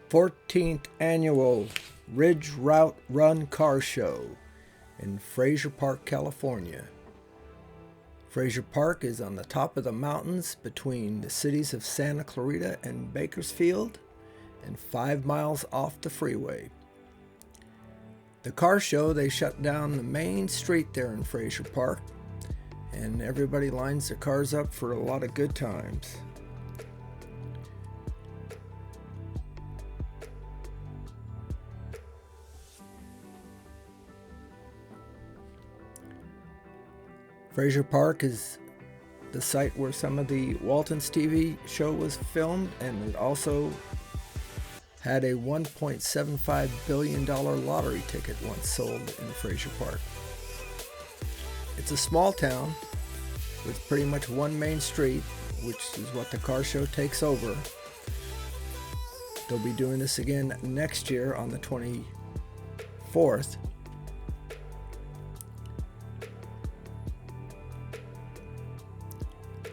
14th Annual Ridge Route Run Car Show in Fraizer Park, California. Fraizer Park is on the top of the mountains between the cities of Santa Clarita and Bakersfield and 5 miles off the freeway. The car show, they shut down the main street there in Fraizer Park, and everybody lines their cars up for a lot of good times. Fraizer Park is the site where some of the Walton's TV show was filmed, and it also had a $1.75 billion lottery ticket once sold in Fraizer Park. It's a small town with pretty much one main street, which is what the car show takes over. They'll be doing this again next year on the 24th.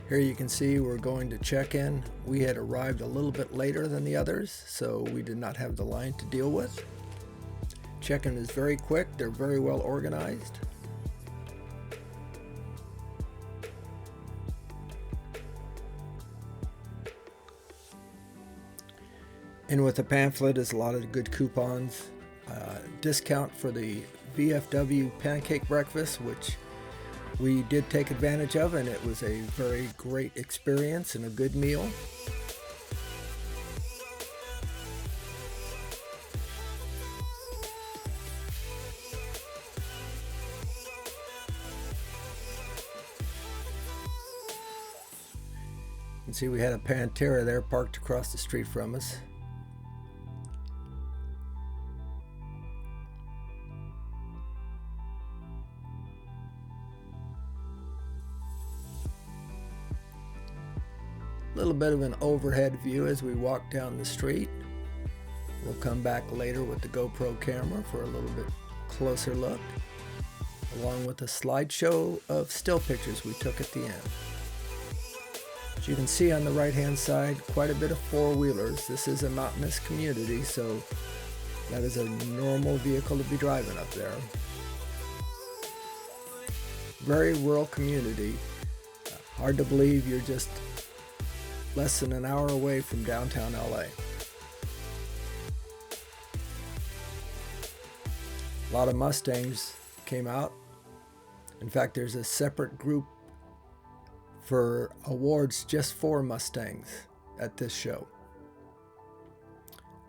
Here you can see we're going to check in. We had arrived a little bit later than the others, so we did not have the line to deal with. Check-in is very quick. They're very well organized. In with the pamphlet is a lot of good coupons. Discount for the VFW pancake breakfast, which we did take advantage of, and it was a very great experience and a good meal. You can see we had a Pantera there parked across the street from us. A little bit of an overhead view as we walk down the street. We'll come back later with the GoPro camera for a little bit closer look, along with a slideshow of still pictures we took at the end. As you can see on the right hand side, quite a bit of four-wheelers. This is a mountainous community, so that is a normal vehicle to be driving up there. Very rural community. Hard to believe you're just less than an hour away from downtown LA. A lot of Mustangs came out. In fact, there's a separate group for awards just for Mustangs at this show.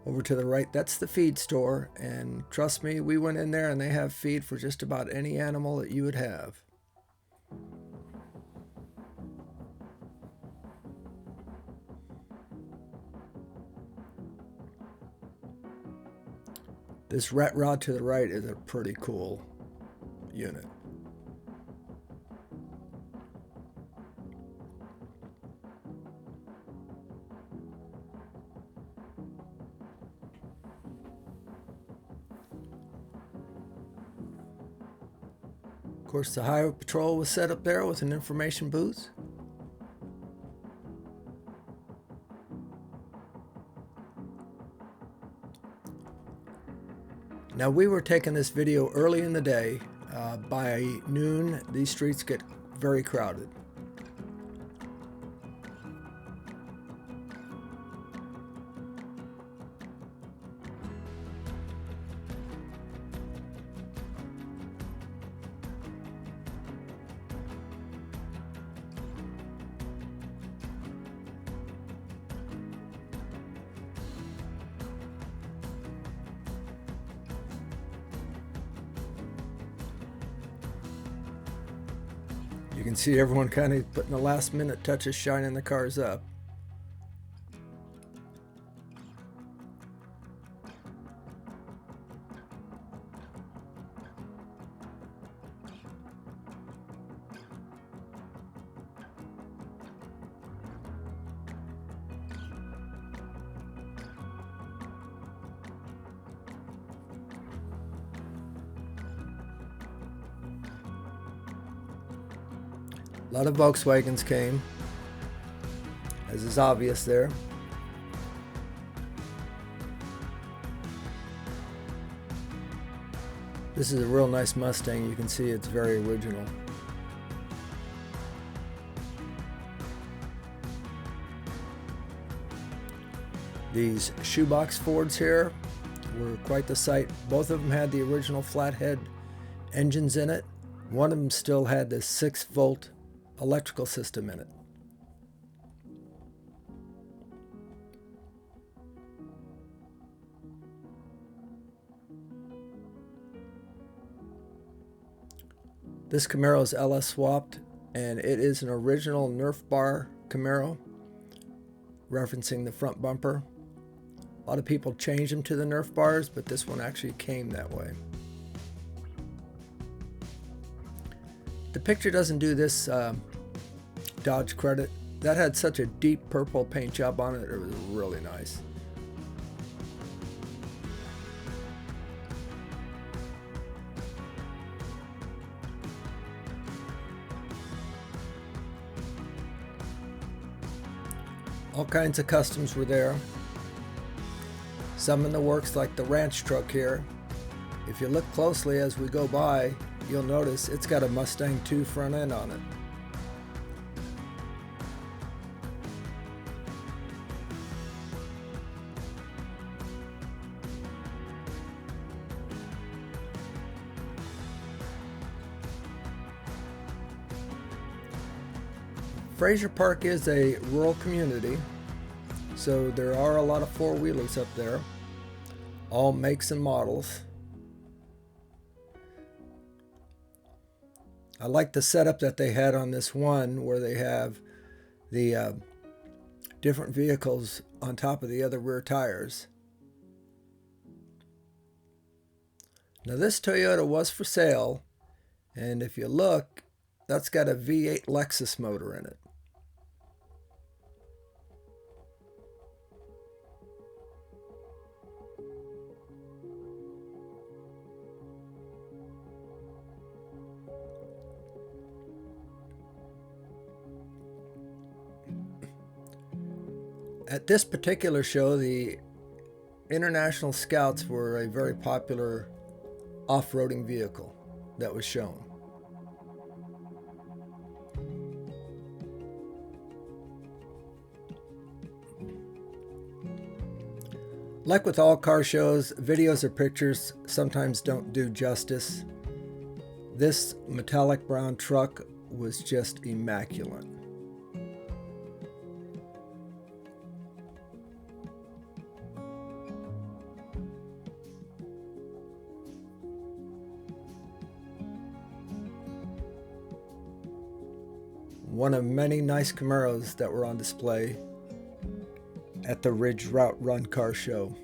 Over to the right, that's the feed store, and trust me, we went in there and they have feed for just about any animal that you would have. This rat rod to the right is a pretty cool unit. Of course, the Highway Patrol was set up there with an information booth. Now, we were taking this video early in the day. By noon, these streets get very crowded. You can see everyone kind of putting the last minute touches, shining the cars up. A lot of Volkswagens came, as is obvious there. This is a real nice Mustang. You can see it's very original. These shoebox Fords here were quite the sight. Both of them had the original flathead engines in it. One of them still had the 6-volt electrical system in it. This Camaro is LS swapped, and it is an original Nerf bar Camaro, referencing the front bumper. A lot of people change them to the Nerf bars, but this one actually came that way. The picture doesn't do this Dodge credit. That had such a deep purple paint job on it. It was really nice. All kinds of customs were there. Some in the works, like the ranch truck here. If you look closely as we go by, you'll notice it's got a Mustang 2 front end on it. Fraizer Park is a rural community, so there are a lot of four-wheelers up there, all makes and models. I like the setup that they had on this one, where they have the different vehicles on top of the other rear tires. Now this Toyota was for sale, and if you look, that's got a V8 Lexus motor in it. At this particular show, the International Scouts were a very popular off-roading vehicle that was shown. Like with all car shows, videos or pictures sometimes don't do justice. This metallic brown truck was just immaculate. One of many nice Camaros that were on display at the Ridge Route Run Car Show.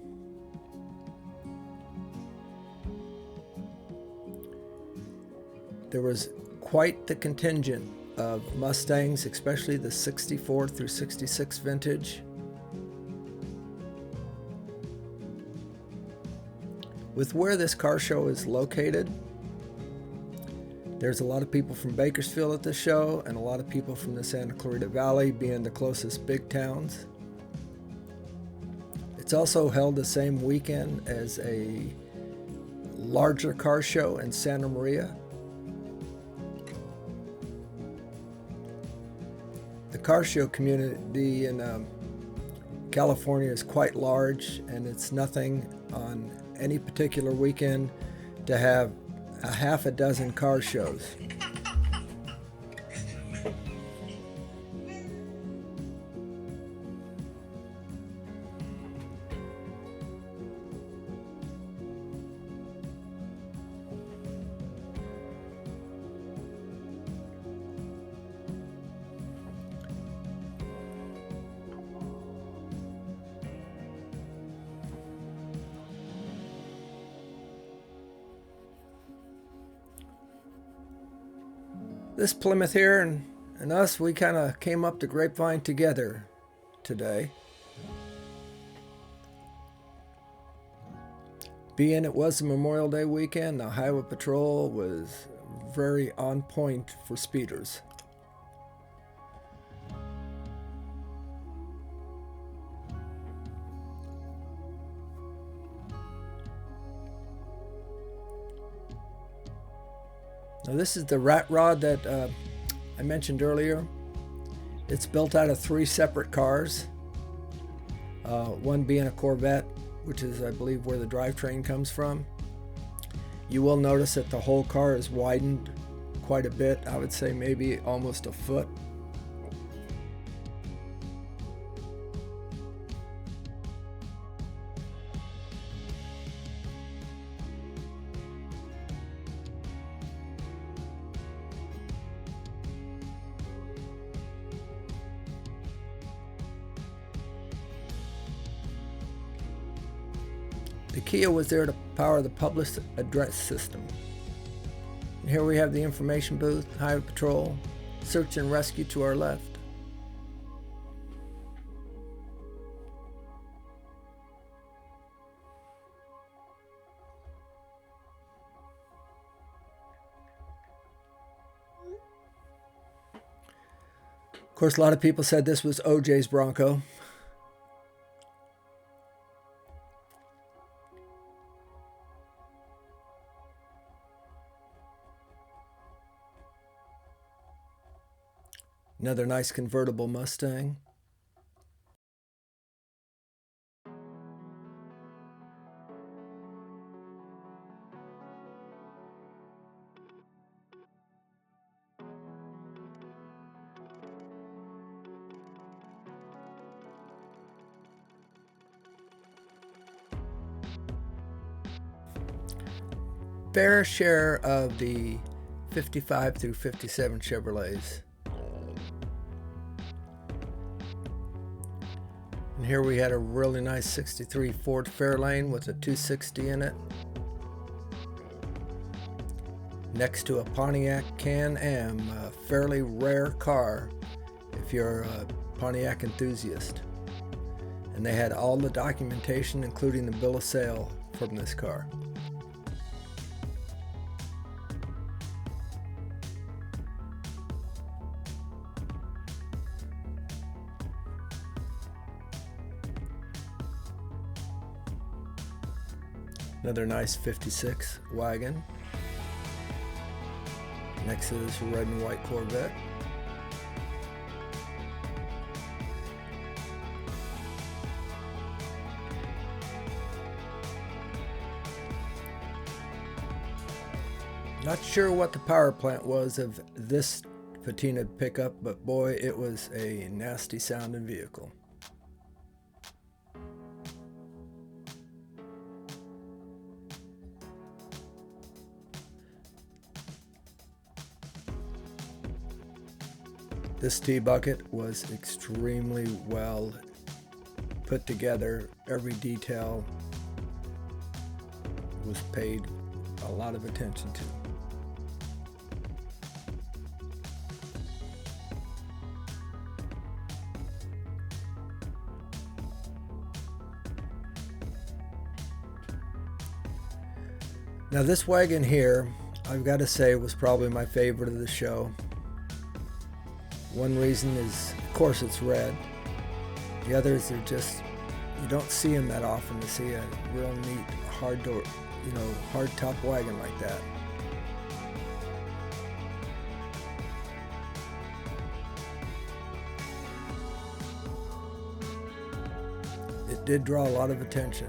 There was quite the contingent of Mustangs, especially the 64 through 66 vintage. With where this car show is located, there's a lot of people from Bakersfield at this show, and a lot of people from the Santa Clarita Valley, being the closest big towns. It's also held the same weekend as a larger car show in Santa Maria. The car show community in California is quite large, and it's nothing on any particular weekend to have a half a dozen car shows. This Plymouth here and us, we kind of came up the Grapevine together today. Being it was a Memorial Day weekend, the Highway Patrol was very on point for speeders. Now this is the rat rod that I mentioned earlier. It's built out of 3 separate cars, one being a Corvette, which is, I believe, where the drivetrain comes from. You will notice that the whole car is widened quite a bit. I would say maybe almost a foot. The Kia was there to power the public address system. And here we have the information booth, highway patrol, search and rescue to our left. Of course, a lot of people said this was OJ's Bronco. Another nice convertible Mustang. Fair share of the 55 through 57 Chevrolets. And here we had a really nice 63 Ford Fairlane with a 260 in it, next to a Pontiac Can-Am, a fairly rare car if you're a Pontiac enthusiast. And they had all the documentation, including the bill of sale from this car. Another nice 56 wagon. Next to this red and white Corvette. Not sure what the power plant was of this patina pickup, but boy, it was a nasty sounding vehicle. This T-bucket was extremely well put together. Every detail was paid a lot of attention to. Now this wagon here, I've got to say, was probably my favorite of the show. One reason is, of course, it's red. The others are just, you don't see them that often to see a real neat, hard door, hard top wagon like that. It did draw a lot of attention.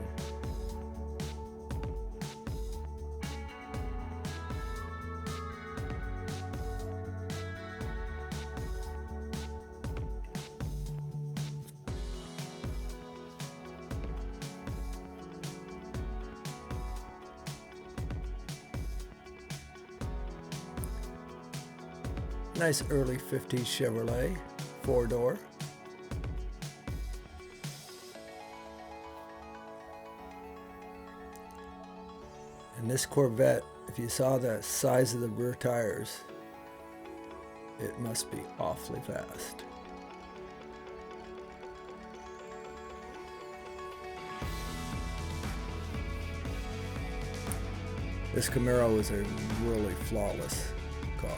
Nice early 50s Chevrolet, 4-door. And this Corvette, if you saw the size of the rear tires, it must be awfully fast. This Camaro is a really flawless car.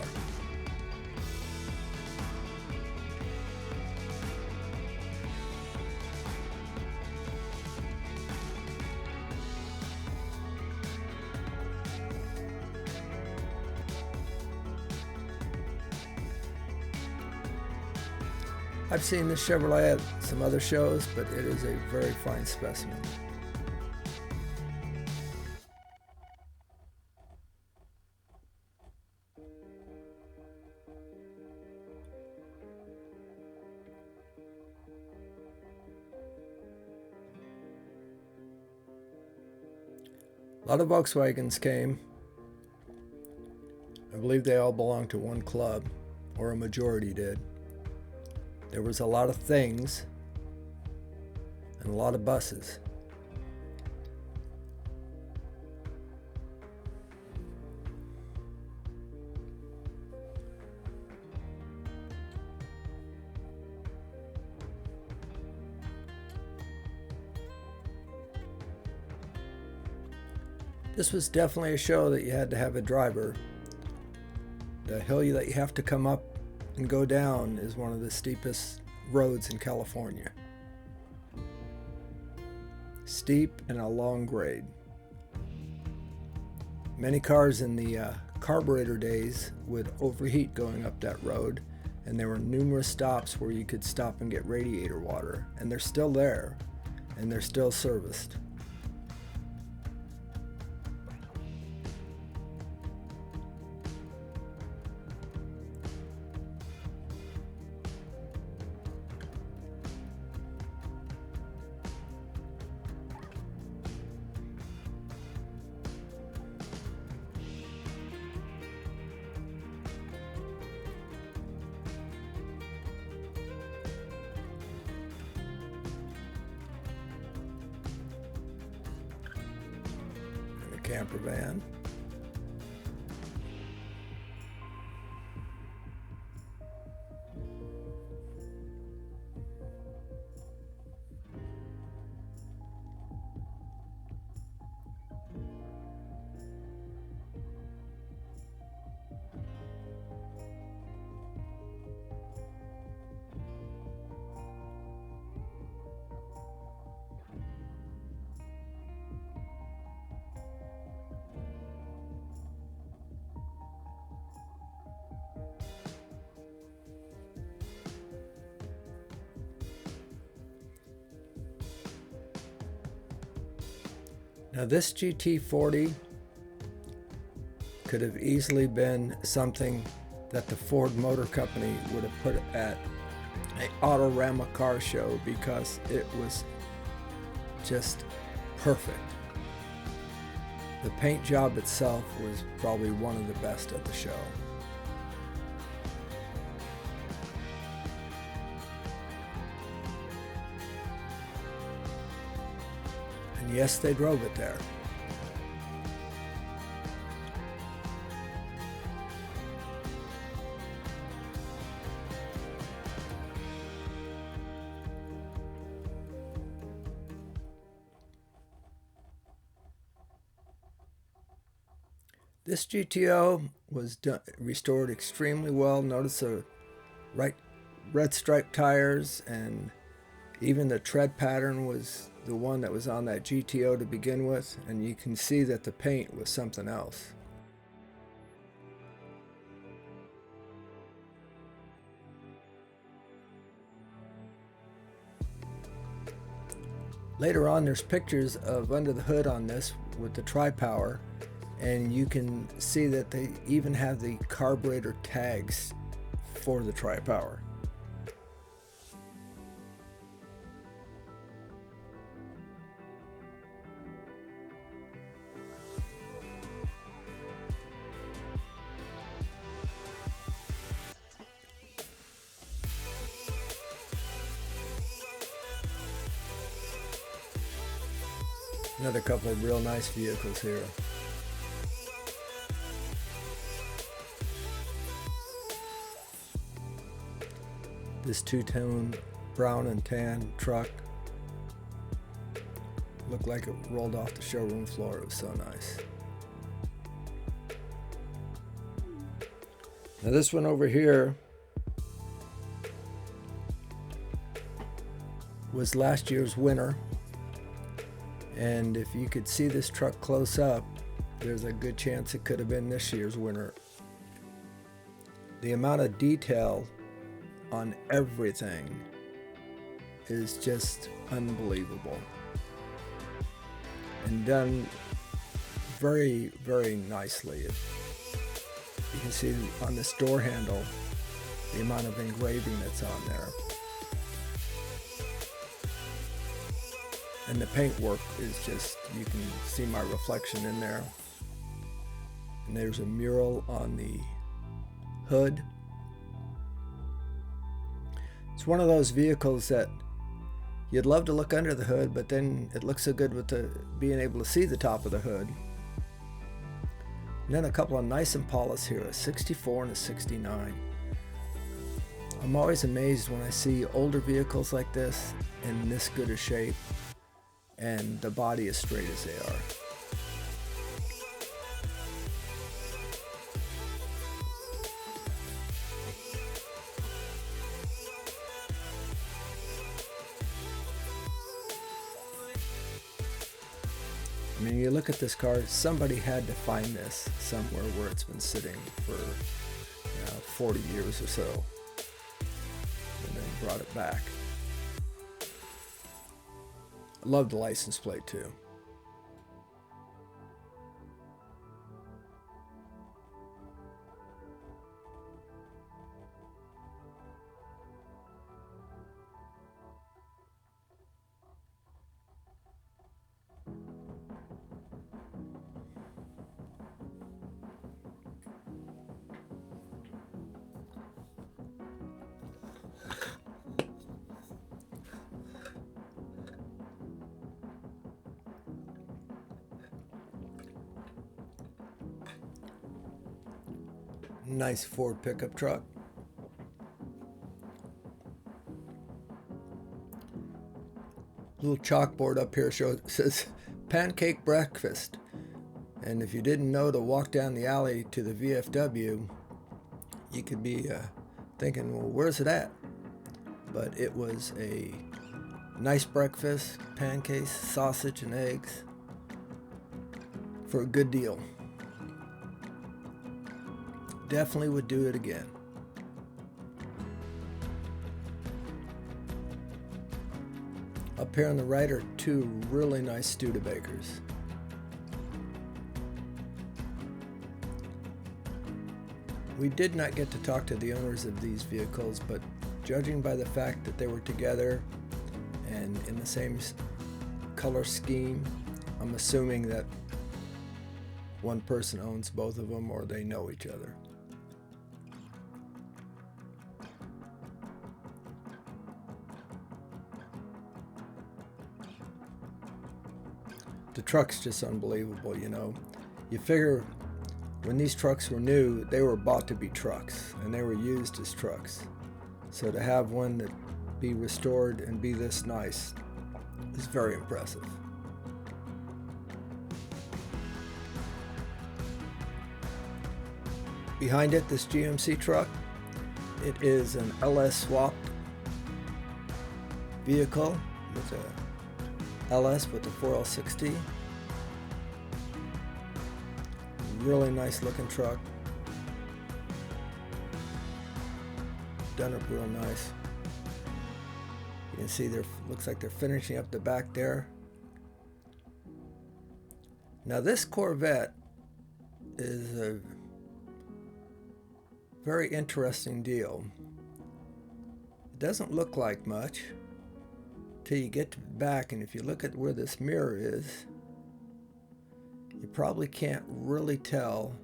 I've seen this Chevrolet at some other shows, but it is a very fine specimen. A lot of Volkswagens came. I believe they all belonged to one club, or a majority did. There was a lot of things and a lot of buses. This was definitely a show that you had to have a driver. The hill that you have to come up and go down is one of the steepest roads in California. Steep and a long grade. Many cars in the carburetor days would overheat going up that road, and there were numerous stops where you could stop and get radiator water, and they're still there, and they're still serviced. Camper van. Now this GT40 could have easily been something that the Ford Motor Company would have put at an Autorama car show because it was just perfect. The paint job itself was probably one of the best at the show. And yes, they drove it there. This GTO was restored extremely well. Notice the red striped tires, and even the tread pattern was the one that was on that GTO to begin with, and you can see that the paint was something else. Later on, there's pictures of under the hood on this with the tri-power, and you can see that they even have the carburetor tags for the tri-power. Another couple of real nice vehicles here. This two-tone brown and tan truck looked like it rolled off the showroom floor. It was so nice. Now this one over here was last year's winner. And if you could see this truck close up, there's a good chance it could have been this year's winner. The amount of detail on everything is just unbelievable, and done very, very nicely. You can see on this door handle the amount of engraving that's on there. And the paintwork is just, you can see my reflection in there. And there's a mural on the hood. It's one of those vehicles that you'd love to look under the hood, but then it looks so good with the being able to see the top of the hood. And then a couple of nice Impalas here, a 64 and a 69. I'm always amazed when I see older vehicles like this in this good a shape and the body as straight as they are. I mean, you look at this car, somebody had to find this somewhere where it's been sitting for 40 years or so, and then brought it back. I love the license plate too. Nice Ford pickup truck. Little chalkboard up here says pancake breakfast. And if you didn't know to walk down the alley to the VFW, you could be thinking, well, where's it at? But it was a nice breakfast, pancakes, sausage, and eggs for a good deal. Definitely would do it again. Up here on the right are two really nice Studebakers. We did not get to talk to the owners of these vehicles, but judging by the fact that they were together and in the same color scheme, I'm assuming that one person owns both of them or they know each other. The truck's just unbelievable, you know. You figure when these trucks were new, they were bought to be trucks, and they were used as trucks. So to have one that be restored and be this nice is very impressive. Behind it, this GMC truck, it is an LS swapped vehicle with a LS with the 4L60. Really nice looking truck. Done up real nice. You can see looks like they're finishing up the back there. Now this Corvette is a very interesting deal. It doesn't look like much till you get to the back, and if you look at where this mirror is, you probably can't really tell,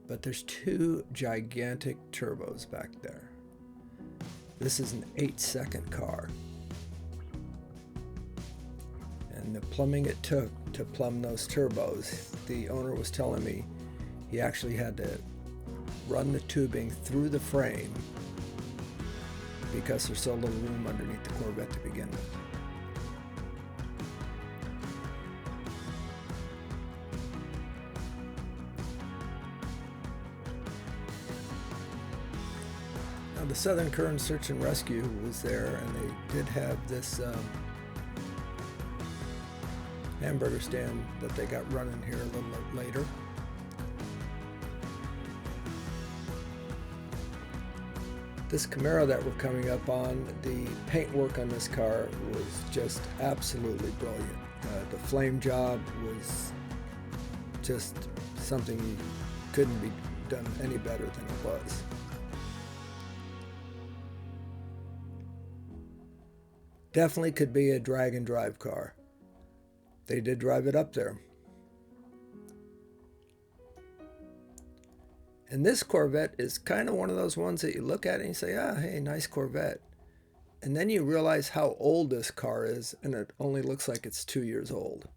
but there's two gigantic turbos back there. This is an 8-second car, and the plumbing it took to plumb those turbos, the owner was telling me he actually had to run the tubing through the frame because there's so little room underneath the Corvette to begin with. Now the Southern Kern Search and Rescue was there, and they did have this hamburger stand that they got running here a little later. This Camaro that we're coming up on, the paintwork on this car was just absolutely brilliant. The flame job was just something couldn't be done any better than it was. Definitely could be a drag and drive car. They did drive it up there. And this Corvette is kind of one of those ones that you look at and you say, ah, hey, nice Corvette. And then you realize how old this car is, and it only looks like it's 2 years old.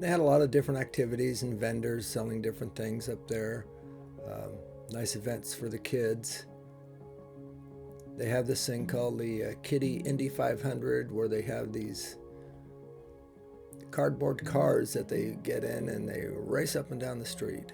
They had a lot of different activities and vendors selling different things up there. Nice events for the kids. They have this thing called the Kitty Indy 500, where they have these cardboard cars that they get in and they race up and down the street.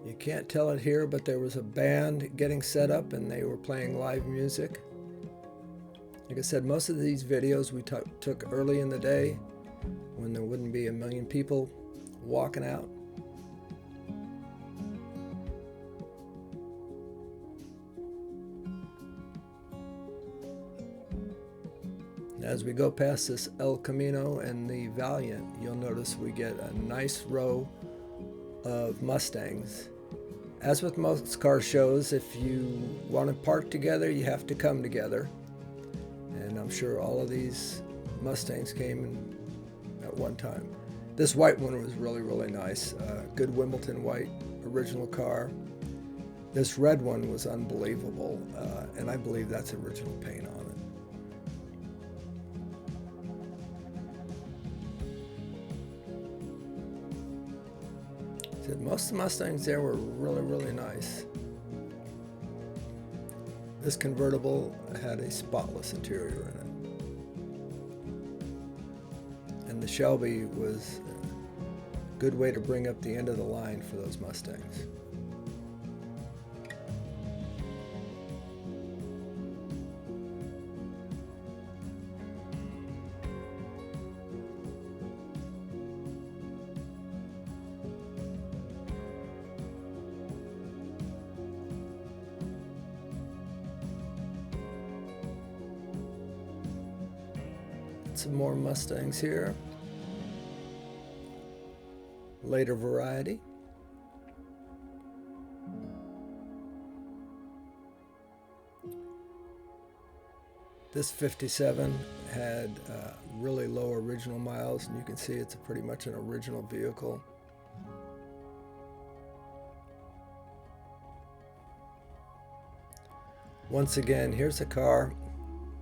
You can't tell it here, but there was a band getting set up and they were playing live music. Like I said, most of these videos we took early in the day when there wouldn't be a million people walking out. As we go past this El Camino and the Valiant, you'll notice we get a nice row of Mustangs. As with most car shows, if you want to park together, you have to come together. And I'm sure all of these Mustangs came in at one time. This white one was really, really nice. Good Wimbledon white, original car. This red one was unbelievable, and I believe that's original paint on it. Most of the Mustangs there were really, really nice. This convertible had a spotless interior in it. And the Shelby was a good way to bring up the end of the line for those Mustangs. Some more Mustangs here. Later variety. This 57 had really low original miles, and you can see it's pretty much an original vehicle. Once again, here's a car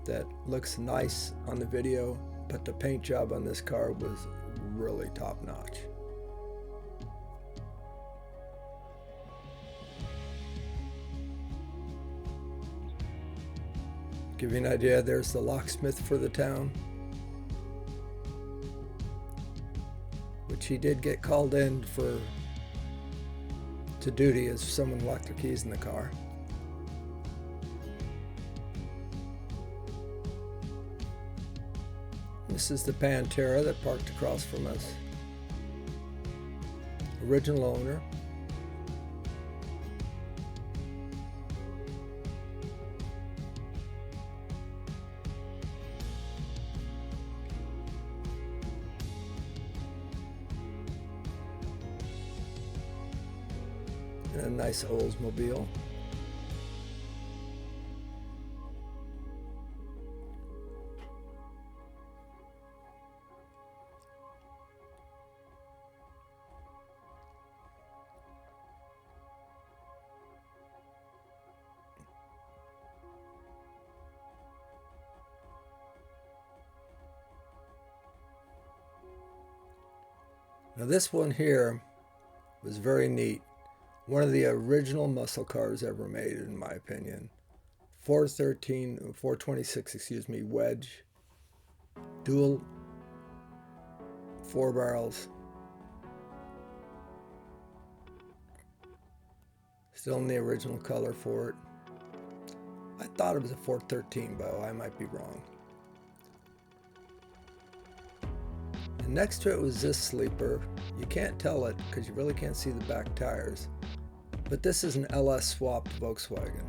that looks nice on the video, but the paint job on this car was really top notch. Give you an idea, there's the locksmith for the town, which he did get called in to duty as someone locked their keys in the car. This is the Pantera that parked across from us. Original owner. And a nice Oldsmobile. Now this one here was very neat. One of the original muscle cars ever made, in my opinion. 426, wedge, dual 4 barrels. Still in the original color for it. I thought it was a 413 bow. I might be wrong. And next to it was this sleeper. You can't tell it because you really can't see the back tires. But this is an LS swapped Volkswagen.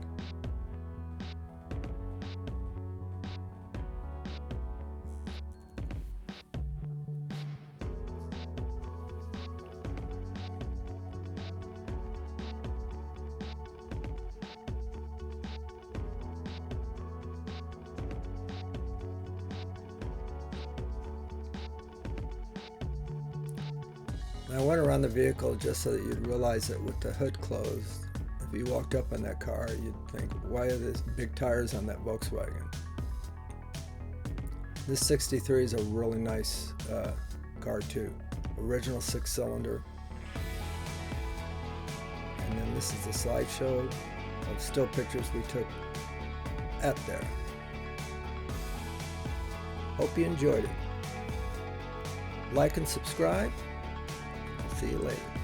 I went around the vehicle just so that you'd realize that with the hood closed, if you walked up on that car, you'd think, why are there big tires on that Volkswagen? This 63 is a really nice car too. Original 6-cylinder. And then this is a slideshow of still pictures we took at there. Hope you enjoyed it. Like and subscribe. See you later.